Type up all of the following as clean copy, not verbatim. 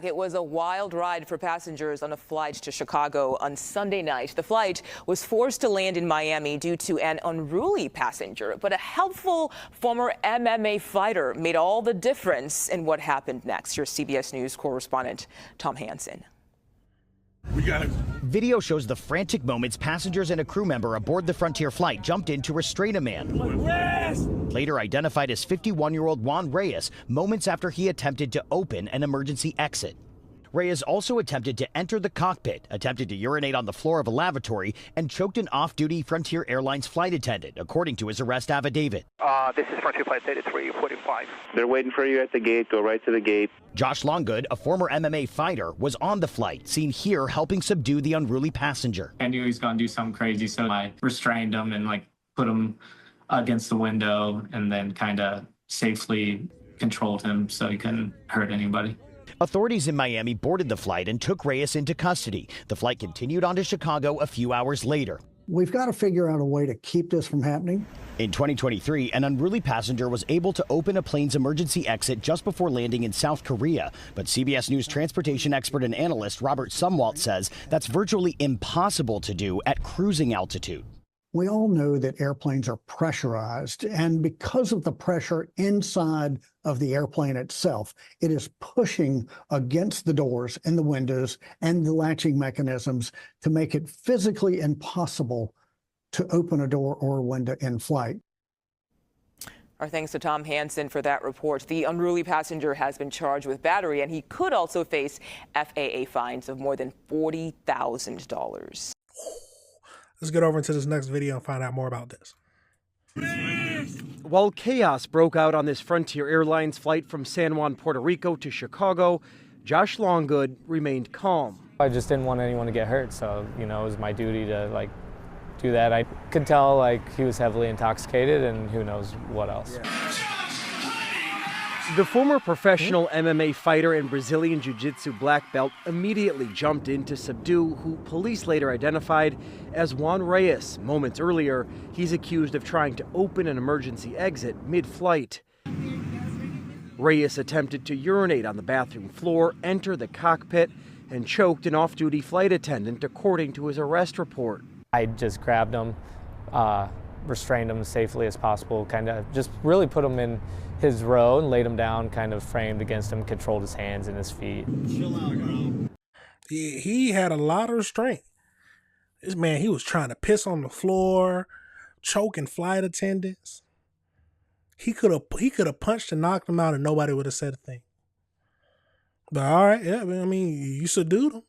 It was a wild ride for passengers on a flight to Chicago on Sunday night. The flight was forced to land in Miami due to an unruly passenger, but a helpful former MMA fighter made all the difference in what happened next. Your CBS News correspondent, Tom Hansen. We got it. Video shows the frantic moments passengers and a crew member aboard the Frontier flight jumped in to restrain a man. Later identified as 51-year-old Juan Reyes, moments after he attempted to open an emergency exit. Reyes also attempted to enter the cockpit, attempted to urinate on the floor of a lavatory, and choked an off-duty Frontier Airlines flight attendant, according to his arrest affidavit. This is Frontier Flight 8345. They're waiting for you at the gate. Go right to the gate. Josh Longgood, a former MMA fighter, was on the flight, seen here helping subdue the unruly passenger. I knew he was going to do something crazy, so I restrained him and put him against the window and then kind of safely controlled him so he couldn't hurt anybody. Authorities in Miami boarded the flight and took Reyes into custody. The flight continued on to Chicago a few hours later. We've got to figure out a way to keep this from happening. In 2023, an unruly passenger was able to open a plane's emergency exit just before landing in South Korea. But CBS News transportation expert and analyst Robert Sumwalt says that's virtually impossible to do at cruising altitude. We all know that airplanes are pressurized, and because of the pressure inside of the airplane itself, it is pushing against the doors and the windows and the latching mechanisms to make it physically impossible to open a door or a window in flight. Our thanks to Tom Hansen for that report. The unruly passenger has been charged with battery, and he could also face FAA fines of more than $40,000. Let's get over into this next video and find out more about this. While chaos broke out on this Frontier Airlines flight from San Juan, Puerto Rico to Chicago, Josh Longgood remained calm. I just didn't want anyone to get hurt, so, it was my duty to, do that. I could tell, he was heavily intoxicated and who knows what else. Yeah. The former professional MMA fighter and Brazilian Jiu-Jitsu black belt immediately jumped in to subdue who police later identified as Juan Reyes. Moments earlier, he's accused of trying to open an emergency exit mid-flight. Reyes attempted to urinate on the bathroom floor, enter the cockpit, and choked an off-duty flight attendant, according to his arrest report. I just grabbed him, restrained him as safely as possible, kind of just really put him in his row and laid him down, kind of framed against him, controlled his hands and his feet. Chill out, girl. He had a lot of restraint. This man, he was trying to piss on the floor, choking flight attendants. He could have punched and knocked him out and nobody would have said a thing. But all right, yeah, I mean, you subdued him.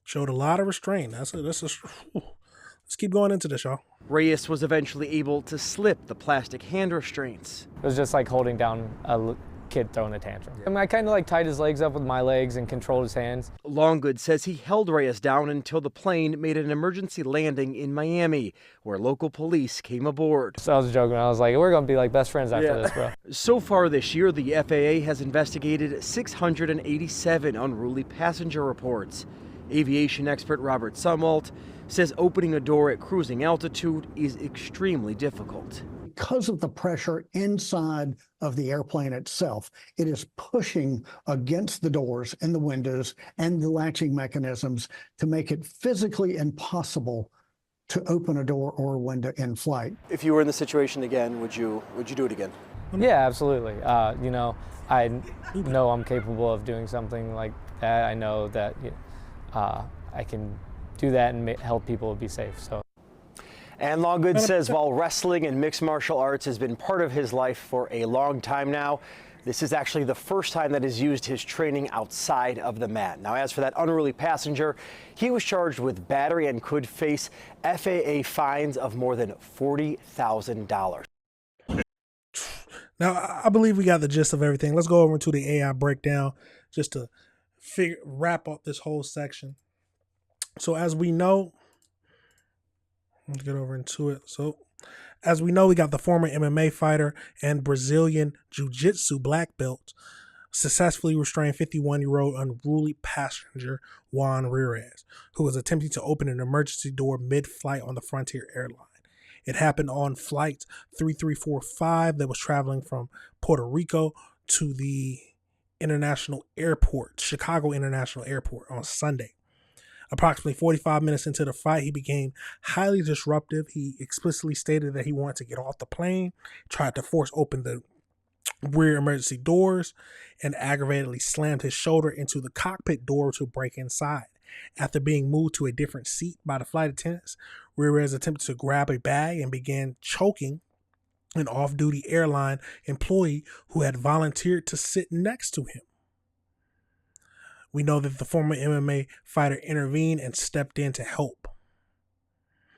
Showed a lot of restraint. Let's keep going into this, y'all. Reyes was eventually able to slip the plastic hand restraints. It was just like holding down a kid throwing a tantrum. I mean, I kind of tied his legs up with my legs and controlled his hands. Longgood says he held Reyes down until the plane made an emergency landing in Miami, where local police came aboard. So I was joking. I was like, we're going to be best friends after this, bro. So far this year, the FAA has investigated 687 unruly passenger reports. Aviation expert Robert Sumwalt says opening a door at cruising altitude is extremely difficult. Because of the pressure inside of the airplane itself, it is pushing against the doors and the windows and the latching mechanisms to make it physically impossible to open a door or a window in flight. If you were in the situation again, would you do it again? Yeah, absolutely. I know I'm capable of doing something like that. I know that I can do that and help people be safe. So. And Longgood says while wrestling and mixed martial arts has been part of his life for a long time now, this is actually the first time that he's used his training outside of the mat. Now, as for that unruly passenger, he was charged with battery and could face FAA fines of more than $40,000. Now, I believe we got the gist of everything. Let's go over into the AI breakdown just to wrap up this whole section. So as we know, let's get over into it. So as we know, we got the former MMA fighter and Brazilian Jiu-Jitsu black belt successfully restrained 51-year-old unruly passenger Juan Reyes, who was attempting to open an emergency door mid-flight on the Frontier Airline. It happened on flight 3345 that was traveling from Puerto Rico to the International Airport, Chicago International Airport on Sunday. Approximately 45 minutes into the fight, he became highly disruptive. He explicitly stated that he wanted to get off the plane, tried to force open the rear emergency doors, and aggravatedly slammed his shoulder into the cockpit door to break inside. After being moved to a different seat by the flight attendants, Ramirez attempted to grab a bag and began choking an off-duty airline employee who had volunteered to sit next to him. We know that the former MMA fighter intervened and stepped in to help.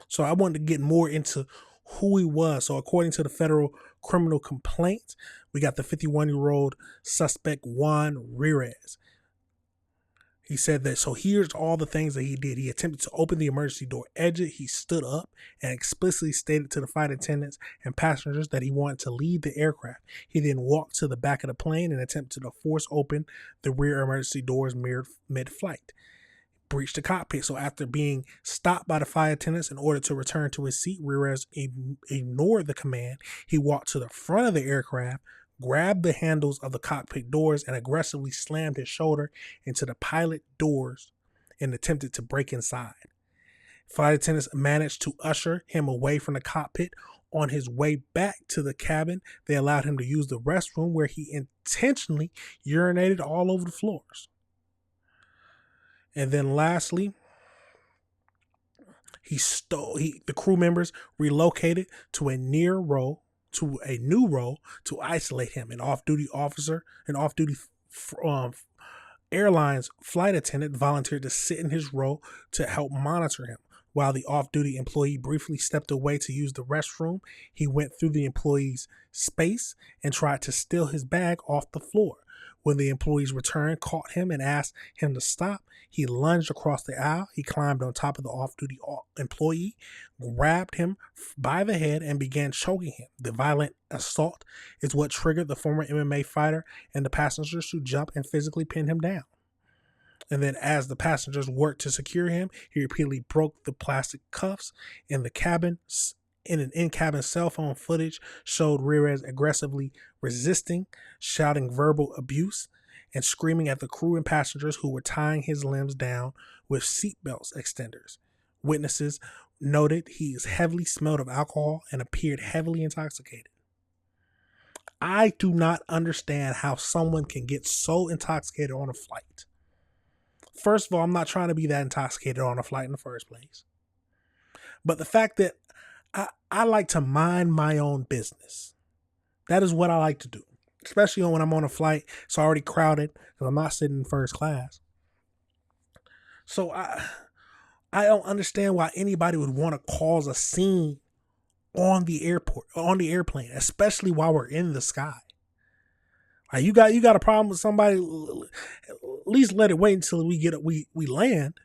So I wanted to get more into who he was. So according to the federal criminal complaint, we got the 51-year-old suspect Juan Ramirez. He said that, so here's all the things that he did. He attempted to open the emergency door exit. He stood up and explicitly stated to the flight attendants and passengers that he wanted to leave the aircraft. He then walked to the back of the plane and attempted to force open the rear emergency doors mid-flight. Breached the cockpit. So after being stopped by the flight attendants in order to return to his seat, Ramirez ignored the command. He walked to the front of the aircraft, grabbed the handles of the cockpit doors, and aggressively slammed his shoulder into the pilot doors and attempted to break inside. Flight attendants managed to usher him away from the cockpit. On his way back to the cabin, they allowed him to use the restroom, where he intentionally urinated all over the floors. And then lastly, the crew members relocated to a new row to isolate him. An off-duty airline's flight attendant volunteered to sit in his row to help monitor him. While the off-duty employee briefly stepped away to use the restroom, he went through the employee's space and tried to steal his bag off the floor. When the employees returned, caught him, and asked him to stop, he lunged across the aisle. He climbed on top of the off-duty employee, grabbed him by the head, and began choking him. The violent assault is what triggered the former MMA fighter and the passengers to jump and physically pin him down. And then as the passengers worked to secure him, he repeatedly broke the plastic cuffs in the cabin. In an in-cabin cell phone footage showed Ramirez aggressively resisting, shouting verbal abuse, and screaming at the crew and passengers who were tying his limbs down with seatbelt extenders. Witnesses noted he heavily smelled of alcohol and appeared heavily intoxicated. I do not understand how someone can get so intoxicated on a flight. First of all, I'm not trying to be that intoxicated on a flight in the first place. But the fact that I like to mind my own business. That is what I like to do. Especially when I'm on a flight. It's already crowded because I'm not sitting in first class. So I don't understand why anybody would want to cause a scene on the airplane, especially while we're in the sky. Like you got a problem with somebody, at least let it wait until we land.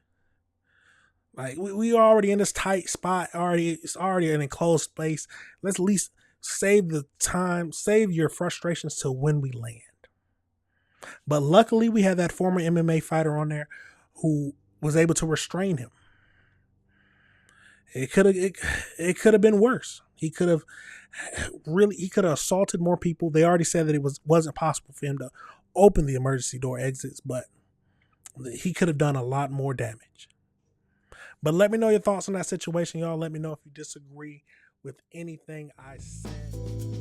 Like we already in this tight spot, it's already an enclosed space. Let's at least save the time, save your frustrations till when we land. But luckily we had that former MMA fighter on there who was able to restrain him. It could have been worse. He could have assaulted more people. They already said that it wasn't possible for him to open the emergency door exits, but he could have done a lot more damage. But let me know your thoughts on that situation, y'all. Let me know if you disagree with anything I said.